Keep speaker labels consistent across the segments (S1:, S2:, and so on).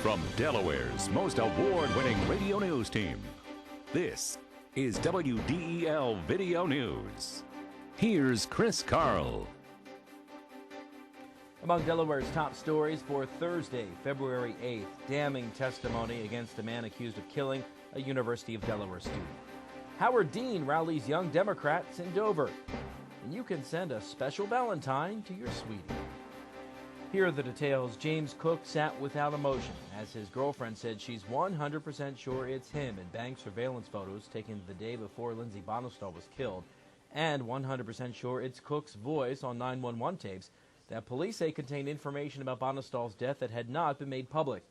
S1: From Delaware's most award-winning radio news team, this is WDEL Video News. Here's Chris Carl.
S2: Among Delaware's top stories for Thursday, February 8th, damning testimony against a man accused of killing a University of Delaware student. Howard Dean rallies young Democrats in Dover. And you can send a special Valentine to your sweetie. Here are the details. James Cook sat without emotion as his girlfriend said she's 100% sure it's him in bank surveillance photos taken the day before Lindsey Bonestall was killed, and 100% sure it's Cook's voice on 911 tapes that police say contained information about Bonestall's death that had not been made public.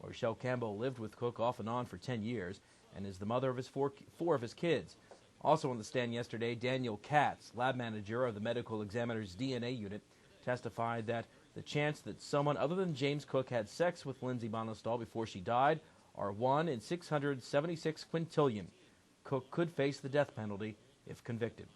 S2: Rochelle Campbell lived with Cook off and on for 10 years and is the mother of his four of his kids. Also on the stand yesterday, Daniel Katz, lab manager of the medical examiner's DNA unit, testified that the chance that someone other than James Cook had sex with Lindsey Bonestall before she died are 1 in 676 quintillion. Cook could face the death penalty if convicted.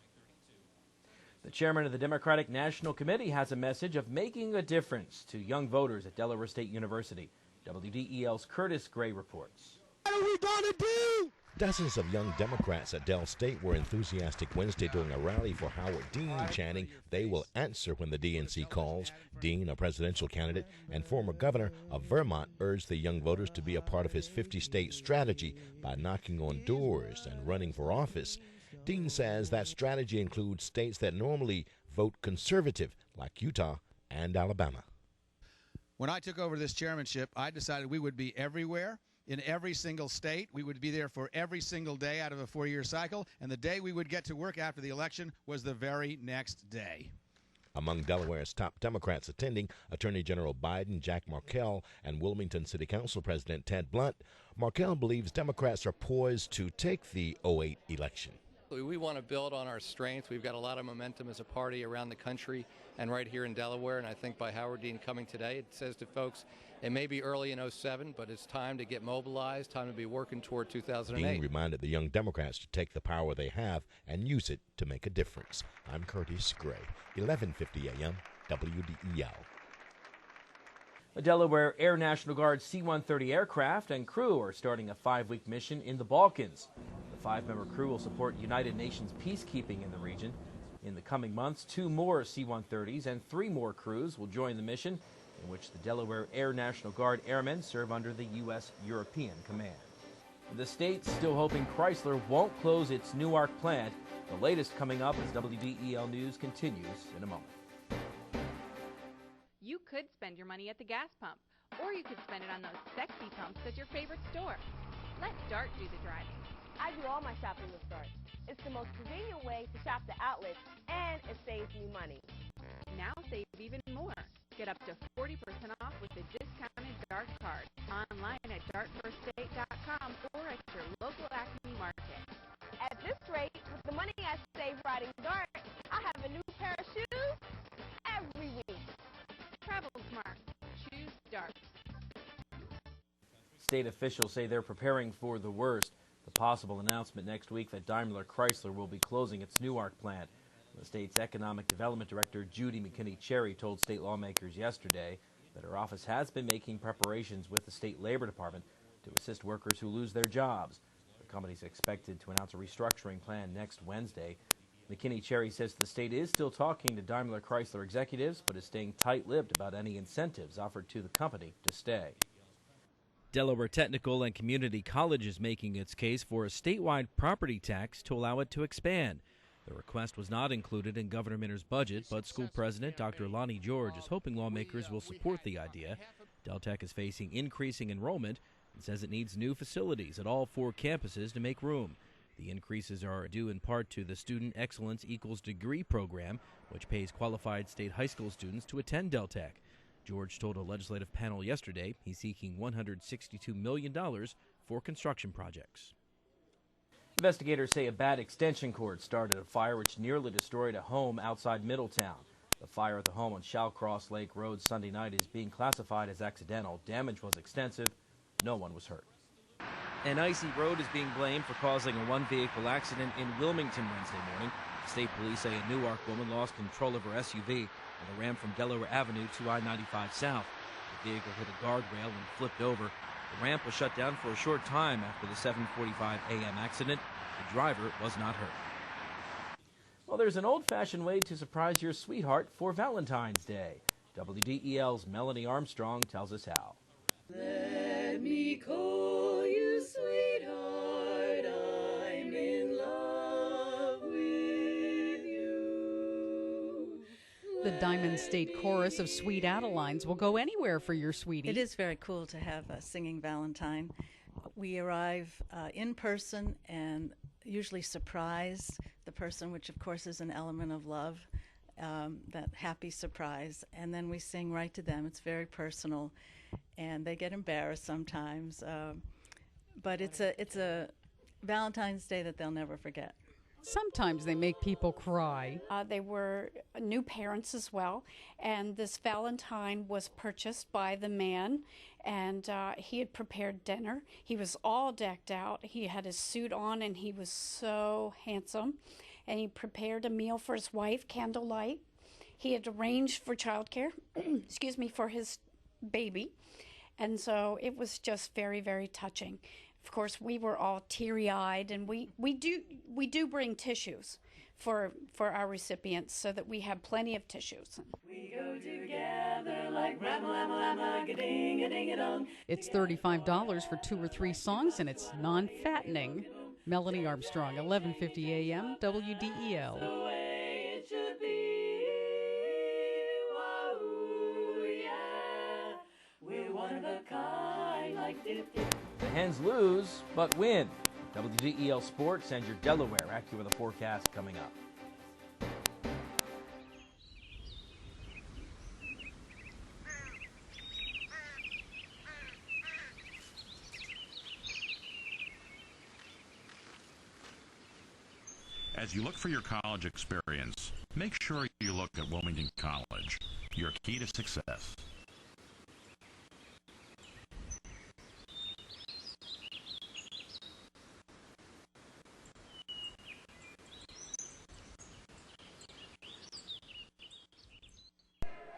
S2: The chairman of the Democratic National Committee has a message of making a difference to young voters at Delaware State University. WDEL's Curtis Gray reports.
S3: What are we going to do?
S4: Dozens of young Democrats at Del State were enthusiastic Wednesday during a rally for Howard Dean, chanting they will answer when the DNC calls. Dean, a presidential candidate and former governor of Vermont, urged the young voters to be a part of his 50-state strategy by knocking on doors and running for office. Dean says that strategy includes states that normally vote conservative, like Utah and Alabama.
S5: When I took over this chairmanship, I decided we would be everywhere, in every single state. We would be there for every single day out of a 4-year cycle, and the day we would get to work after the election was the very next day.
S4: Among Delaware's top Democrats attending, Attorney General Biden, Jack Markell, and Wilmington City Council President Ted Blunt. Markell believes Democrats are poised to take the '08 election.
S6: We want to build on our strengths. We've got a lot of momentum as a party around the country and right here in Delaware, and I think by Howard Dean coming today, it says to folks, it may be early in '07, but it's time to get mobilized, time to be working toward 2008.
S4: Dean reminded the young Democrats to take the power they have and use it to make a difference. I'm Curtis Gray, 1150 AM, WDEL.
S2: The Delaware Air National Guard C-130 aircraft and crew are starting a 5-week mission in the Balkans. The 5-member crew will support United Nations peacekeeping in the region. In the coming months, 2 more C-130s and 3 more crews will join the mission, in which the Delaware Air National Guard airmen serve under the U.S. European Command. The state's still hoping Chrysler won't close its Newark plant. The latest coming up as WDEL News continues in a moment.
S7: You could spend your money at the gas pump, or you could spend it on those sexy pumps at your favorite store. Let Dart do the driving.
S8: I do all my shopping with Dart. It's the most convenient way to shop the outlets, and it saves me money.
S7: Now save even more. Get up to 40% off with the discounted Dart card. Online at dartfirststate.com or at your local Acme market.
S8: At this rate, with the money I save riding Dart, I have a new pair of shoes every week.
S7: Travel smart. Choose Dart.
S2: State officials say they're preparing for the worst. The possible announcement next week that Daimler Chrysler will be closing its Newark plant. The state's economic development director, Judy McKinney-Cherry, told state lawmakers yesterday that her office has been making preparations with the state labor department to assist workers who lose their jobs. The company is expected to announce a restructuring plan next Wednesday. McKinney-Cherry says the state is still talking to Daimler Chrysler executives, but is staying tight-lipped about any incentives offered to the company to stay. Delaware Technical and Community College is making its case for a statewide property tax to allow it to expand. The request was not included in Governor Minter's budget, but school president Dr. Lonnie George is hoping lawmakers will support the idea. Del Tech is facing increasing enrollment and says it needs new facilities at all 4 campuses to make room. The increases are due in part to the Student Excellence Equals Degree program, which pays qualified state high school students to attend Del Tech. George told a legislative panel yesterday he's seeking $162 million for construction projects. Investigators say a bad extension cord started a fire which nearly destroyed a home outside Middletown. The fire at the home on Shallcross Lake Road Sunday night is being classified as accidental. Damage was extensive. No one was hurt. An icy road is being blamed for causing a one-vehicle accident in Wilmington Wednesday morning. State police say a Newark woman lost control of her SUV and ran from Delaware Avenue to I-95 South. vehicle hit a guardrail and flipped over. The ramp was shut down for a short time after the 7:45 a.m. accident. The driver was not hurt. Well, there's an old-fashioned way to surprise your sweetheart for Valentine's Day. WDEL's Melanie Armstrong tells us how.
S9: Let me call you sweetheart, I'm in love with you.
S10: The Diamond State Chorus of Sweet Adelines will go anywhere for your sweetie.
S11: It is very cool to have a singing Valentine. We arrive in person and usually surprise the person, which of course is an element of love, that happy surprise, and then we sing right to them. It's very personal, and they get embarrassed sometimes, but it's a Valentine's Day that they'll never forget.
S10: Sometimes they make people cry.
S12: They were new parents as well, and this Valentine was purchased by the man, and he had prepared dinner. He was all decked out. He had his suit on, and he was so handsome, and he prepared a meal for his wife, candlelight. He had arranged for childcare, excuse me, for his baby, and so it was just very, very touching. Of course, we were all teary-eyed, and we do bring tissues for our recipients so that we have plenty of tissues.
S9: We go together like ram-a-lam-a-lam-a-ga-ding-a-ding-a-dong.
S10: It's $35 for 2 or 3 songs, and it's non-fattening. Melanie Armstrong, 11:50 a.m., WDEL.
S9: The way it should be. Wahoo, yeah. We're one of a kind, like dip-dip.
S2: The Hens lose, but win. WDEL Sports and your Delaware AccuWeather forecast coming up.
S13: As you look for your college experience, make sure you look at Wilmington College, your key to success.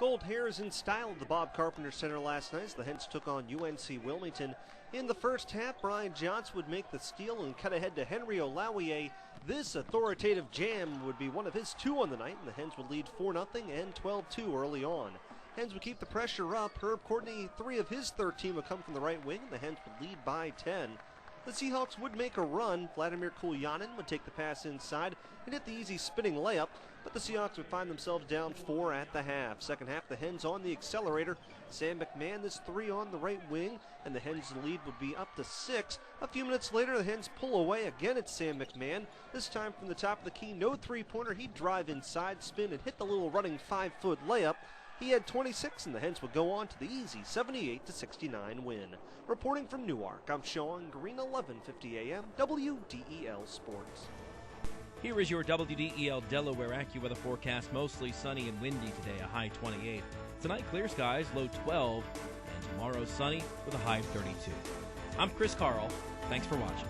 S14: Gold hairs in style at the Bob Carpenter Center last night as the Hens took on UNC Wilmington. In the first half, Brian Johnson would make the steal and cut ahead to Henry Olawiye. This authoritative jam would be one of his 2 on the night, and the Hens would lead 4-0 and 12-2 early on. Hens would keep the pressure up. Herb Courtney, 3 of his 13 would come from the right wing, and the Hens would lead by 10. The Seahawks would make a run. Vladimir Kulyanin would take the pass inside and hit the easy spinning layup, but the Seahawks would find themselves down 4 at the half. Second half, the Hens on the accelerator. Sam McMahon, this 3 on the right wing, and the Hens' lead would be up to 6. A few minutes later, the Hens pull away. Again, it's Sam McMahon. This time from the top of the key, no three-pointer. He'd drive inside, spin, and hit the little running 5-foot layup. He had 26, and the Hens would go on to the easy 78-69 win. Reporting from Newark, I'm Sean Green, 11:50 a.m., WDEL Sports.
S2: Here is your WDEL Delaware AccuWeather forecast. Mostly sunny and windy today, a high 28. Tonight, clear skies, low 12. And tomorrow, sunny with a high of 32. I'm Chris Carl. Thanks for watching.